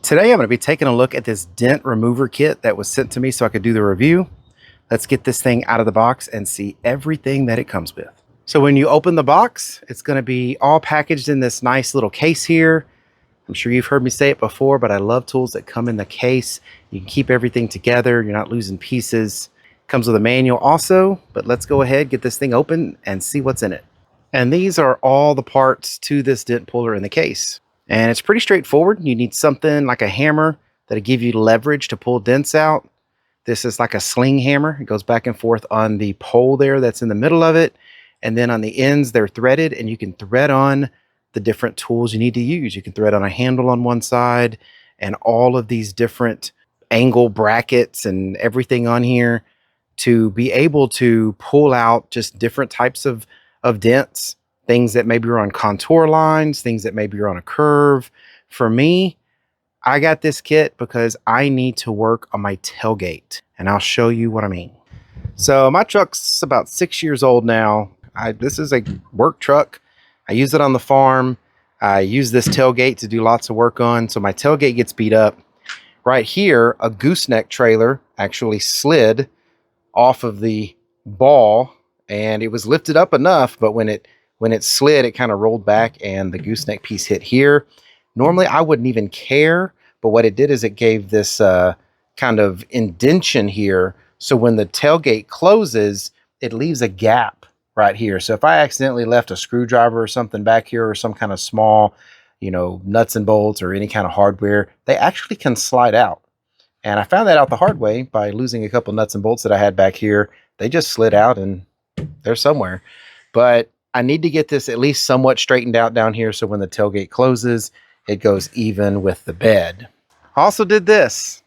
Today I'm going to be taking a look at this dent remover kit that was sent to me so I could do the review. Let's get this thing out of the box and see everything that it comes with. So when you open the box, it's going to be all packaged in this nice little case here. I'm sure you've heard me say it before, but I love tools that come in the case. You can keep everything together. You're not losing pieces. Comes with a manual also, but let's go ahead, get this thing open and see what's in it. And these are all the parts to this dent puller in the case. And it's pretty straightforward. You need something like a hammer that'll give you leverage to pull dents out. This is like a sling hammer. It goes back and forth on the pole there that's in the middle of it. And then on the ends, they're threaded, and you can thread on the different tools you need to use. You can thread on a handle on one side and all of these different angle brackets and everything on here to be able to pull out just different types of dents. Things that maybe are on contour lines, things that maybe are on a curve. For me, I got this kit because I need to work on my tailgate, and I'll show you what I mean. So my truck's about 6 years old now. This is a work truck. I use it on the farm. I use this tailgate to do lots of work on, so my tailgate gets beat up. Right here, a gooseneck trailer actually slid off of the ball, and it was lifted up enough, but when it slid, it kind of rolled back and the gooseneck piece hit here. Normally, I wouldn't even care, but what it did is it gave this kind of indentation here. So when the tailgate closes, it leaves a gap right here. So if I accidentally left a screwdriver or something back here or some kind of small, nuts and bolts or any kind of hardware, they actually can slide out. And I found that out the hard way by losing a couple nuts and bolts that I had back here. They just slid out and they're somewhere. But I need to get this at least somewhat straightened out down here so when the tailgate closes, it goes even with the bed. I also did this.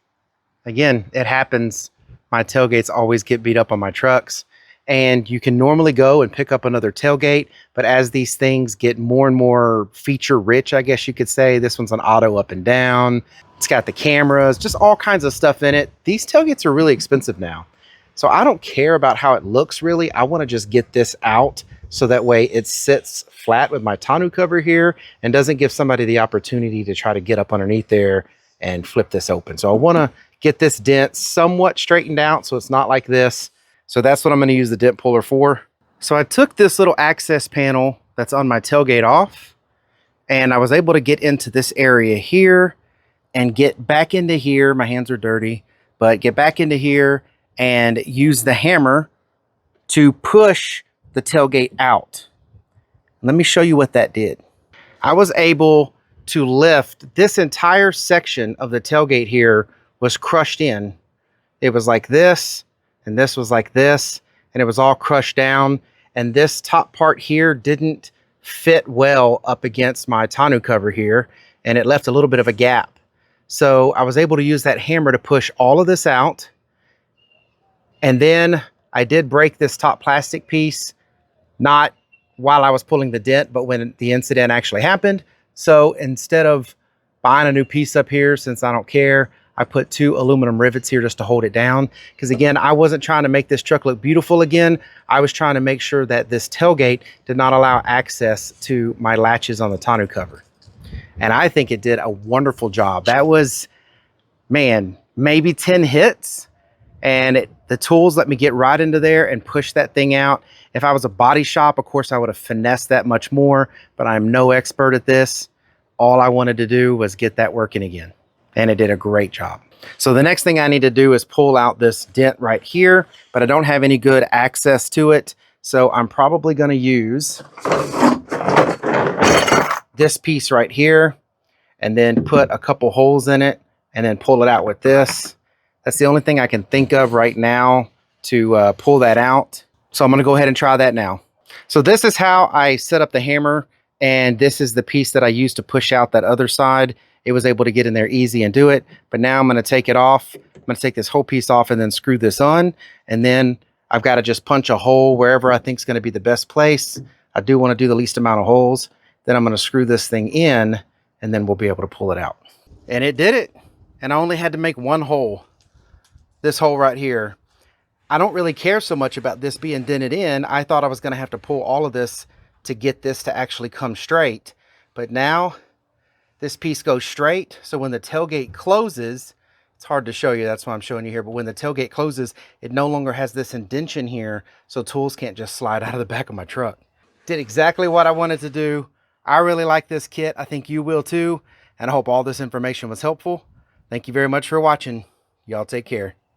Again, it happens. My tailgates always get beat up on my trucks. And you can normally go and pick up another tailgate, but as these things get more and more feature rich, I guess you could say, this one's on auto up and down. It's got the cameras, just all kinds of stuff in it. These tailgates are really expensive now. So I don't care about how it looks really. I want to just get this out so that way it sits flat with my tonneau cover here and doesn't give somebody the opportunity to try to get up underneath there and flip this open. So I want to get this dent somewhat straightened out so it's not like this. So that's what I'm going to use the dent puller for. So I took this little access panel that's on my tailgate off, and I was able to get into this area here and get back into here. My hands are dirty, but get back into here and use the hammer to push the tailgate out. Let me show you what that did. I was able to lift this entire section of the tailgate here was crushed in. It was like this, and this was like this, and it was all crushed down. And this top part here didn't fit well up against my tonneau cover here, and it left a little bit of a gap. So I was able to use that hammer to push all of this out. And then I did break this top plastic piece, not while I was pulling the dent, but when the incident actually happened. So instead of buying a new piece up here, since I don't care, I put 2 aluminum rivets here just to hold it down. Because again, I wasn't trying to make this truck look beautiful again. I was trying to make sure that this tailgate did not allow access to my latches on the tonneau cover. And I think it did a wonderful job. That was, man, maybe 10 hits. And the tools let me get right into there and push that thing out. If I was a body shop, of course, I would have finessed that much more, but I'm no expert at this. All I wanted to do was get that working again, and it did a great job. So the next thing I need to do is pull out this dent right here, but I don't have any good access to it. So I'm probably going to use this piece right here and then put a couple holes in it and then pull it out with this. That's the only thing I can think of right now to pull that out. So I'm going to go ahead and try that now. So this is how I set up the hammer, and this is the piece that I used to push out that other side. It was able to get in there easy and do it. But now I'm going to take it off. I'm going to take this whole piece off and then screw this on. And then I've got to just punch a hole wherever I think is going to be the best place. I do want to do the least amount of holes. Then I'm going to screw this thing in, and then we'll be able to pull it out. And it did it. And I only had to make one hole. This hole right here. I don't really care so much about this being dented in. I thought I was going to have to pull all of this to get this to actually come straight. But now This piece goes straight, so when the tailgate closes, it's hard to show you, that's why I'm showing you here, but when the tailgate closes, it no longer has this indentation here, so tools can't just slide out of the back of my truck. Did exactly what I wanted to do. I really like this kit. I think you will too, and I hope all this information was helpful. Thank you very much for watching. Y'all take care.